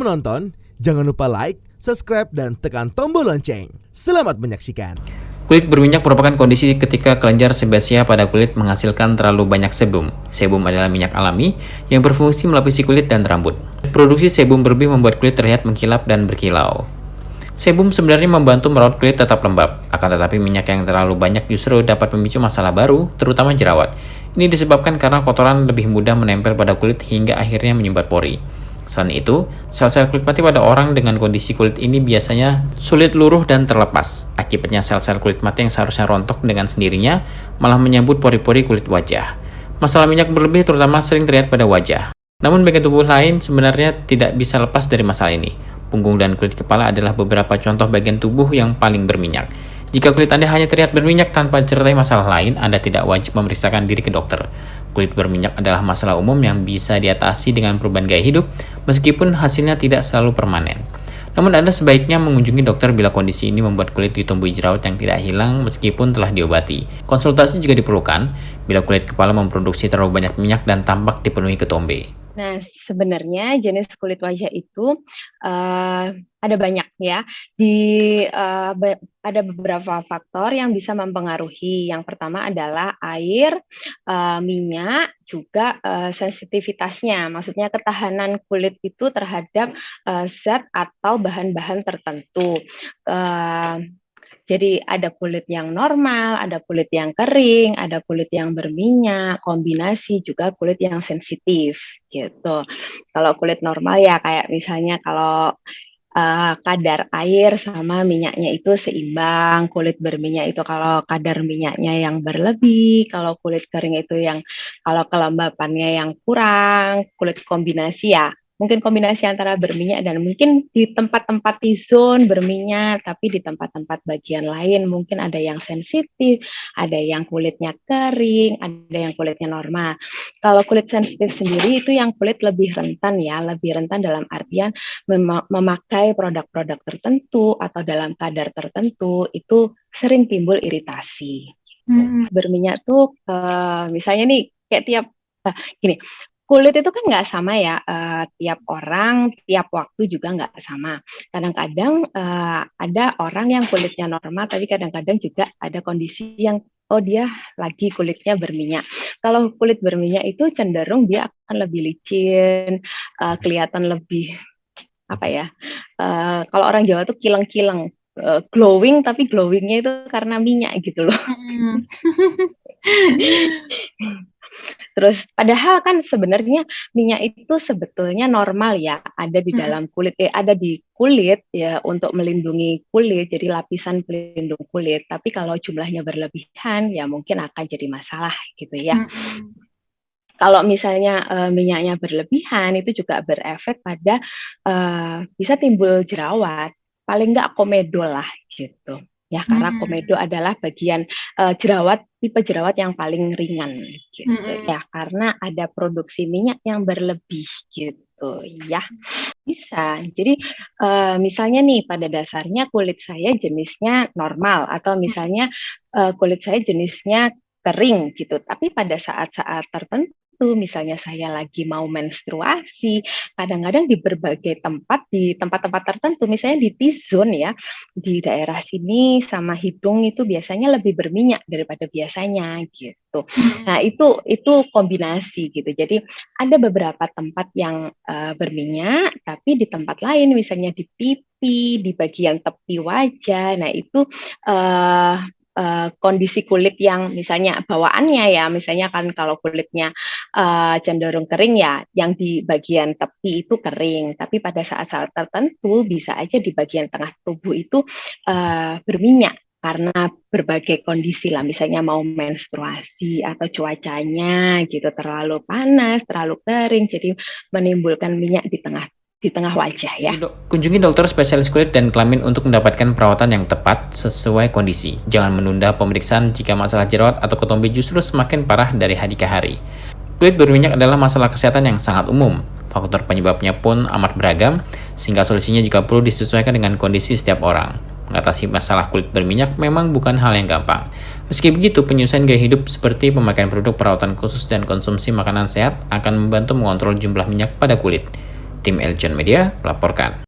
menonton, jangan lupa like, subscribe, dan tekan tombol lonceng. Selamat menyaksikan. Kulit berminyak merupakan kondisi ketika kelenjar sebasia pada kulit menghasilkan terlalu banyak sebum. Sebum adalah minyak alami yang berfungsi melapisi kulit dan rambut. Produksi sebum berlebih membuat kulit terlihat mengkilap dan berkilau. Sebum sebenarnya membantu merawat kulit tetap lembab, akan tetapi minyak yang terlalu banyak justru dapat memicu masalah baru, terutama jerawat. Ini disebabkan karena kotoran lebih mudah menempel pada kulit hingga akhirnya menyumbat pori. Selain itu, sel-sel kulit mati pada orang dengan kondisi kulit ini biasanya sulit luruh dan terlepas. Akibatnya sel-sel kulit mati yang seharusnya rontok dengan sendirinya malah menyambut pori-pori kulit wajah. Masalah minyak berlebih terutama sering terlihat pada wajah. Namun bagian tubuh lain sebenarnya tidak bisa lepas dari masalah ini. Punggung dan kulit kepala adalah beberapa contoh bagian tubuh yang paling berminyak. Jika kulit Anda hanya terlihat berminyak tanpa disertai masalah lain, Anda tidak wajib memeriksakan diri ke dokter. Kulit berminyak adalah masalah umum yang bisa diatasi dengan perubahan gaya hidup, meskipun hasilnya tidak selalu permanen. Namun Anda sebaiknya mengunjungi dokter bila kondisi ini membuat kulit ditumbuhi jerawat yang tidak hilang meskipun telah diobati. Konsultasi juga diperlukan bila kulit kepala memproduksi terlalu banyak minyak dan tampak dipenuhi ketombe. Nah, sebenarnya jenis kulit wajah itu ada banyak ya. Ada beberapa faktor yang bisa mempengaruhi. Yang pertama adalah air, minyak, juga sensitivitasnya. Maksudnya ketahanan kulit itu terhadap zat atau bahan-bahan tertentu. Jadi ada kulit yang normal, ada kulit yang kering, ada kulit yang berminyak, kombinasi juga kulit yang sensitif gitu. Kalau kulit normal ya kayak misalnya kalau kadar air sama minyaknya itu seimbang, kulit berminyak itu kalau kadar minyaknya yang berlebih, kalau kulit kering itu yang kalau kelembapannya yang kurang, kulit kombinasi ya. Mungkin kombinasi antara berminyak dan mungkin di tempat-tempat T-zone berminyak, tapi di tempat-tempat bagian lain mungkin ada yang sensitif, ada yang kulitnya kering, ada yang kulitnya normal. Kalau kulit sensitif sendiri itu yang kulit lebih rentan ya, lebih rentan dalam artian memakai produk-produk tertentu atau dalam kadar tertentu itu sering timbul iritasi. Berminyak tuh misalnya nih kayak gini. Kulit itu kan nggak sama ya, tiap orang, tiap waktu juga nggak sama. Kadang-kadang ada orang yang kulitnya normal, tapi kadang-kadang juga ada kondisi yang, dia lagi kulitnya berminyak. Kalau kulit berminyak itu cenderung dia akan lebih licin, kelihatan lebih, kalau orang Jawa tuh kileng-kileng. Glowing, tapi glowingnya itu karena minyak gitu loh. Terus padahal kan sebenarnya minyak itu sebetulnya normal ya, ada di dalam kulit, ada di kulit ya untuk melindungi kulit, jadi lapisan pelindung kulit. Tapi kalau jumlahnya berlebihan ya mungkin akan jadi masalah gitu ya. Kalau misalnya minyaknya berlebihan itu juga berefek pada bisa timbul jerawat, paling nggak komedo lah gitu. Ya, karena komedo adalah bagian tipe jerawat yang paling ringan gitu ya, karena ada produksi minyak yang berlebih gitu ya. Bisa. Jadi misalnya nih pada dasarnya kulit saya jenisnya normal atau misalnya kulit saya jenisnya kering gitu, tapi pada saat-saat tertentu misalnya saya lagi mau menstruasi, kadang-kadang di berbagai tempat, di tempat-tempat tertentu, misalnya di T-zone ya, di daerah sini sama hidung itu biasanya lebih berminyak daripada biasanya gitu. Nah itu kombinasi gitu. Jadi ada beberapa tempat yang berminyak, tapi di tempat lain misalnya di pipi, di bagian tepi wajah, nah itu kondisi kulit yang misalnya bawaannya ya, misalnya kan kalau kulitnya cenderung kering ya, yang di bagian tepi itu kering, tapi pada saat-saat tertentu bisa aja di bagian tengah tubuh itu berminyak karena berbagai kondisi lah, misalnya mau menstruasi atau cuacanya gitu terlalu panas, terlalu kering, jadi menimbulkan minyak di tengah wajah ya. Kunjungi dokter spesialis kulit dan kelamin untuk mendapatkan perawatan yang tepat sesuai kondisi. Jangan menunda pemeriksaan jika masalah jerawat atau ketombe justru semakin parah dari hari ke hari. Kulit berminyak adalah masalah kesehatan yang sangat umum. Faktor penyebabnya pun amat beragam, sehingga solusinya juga perlu disesuaikan dengan kondisi setiap orang. Mengatasi masalah kulit berminyak memang bukan hal yang gampang. Meski begitu, penyusuan gaya hidup seperti pemakaian produk perawatan khusus dan konsumsi makanan sehat akan membantu mengontrol jumlah minyak pada kulit. Tim Eljon Media melaporkan.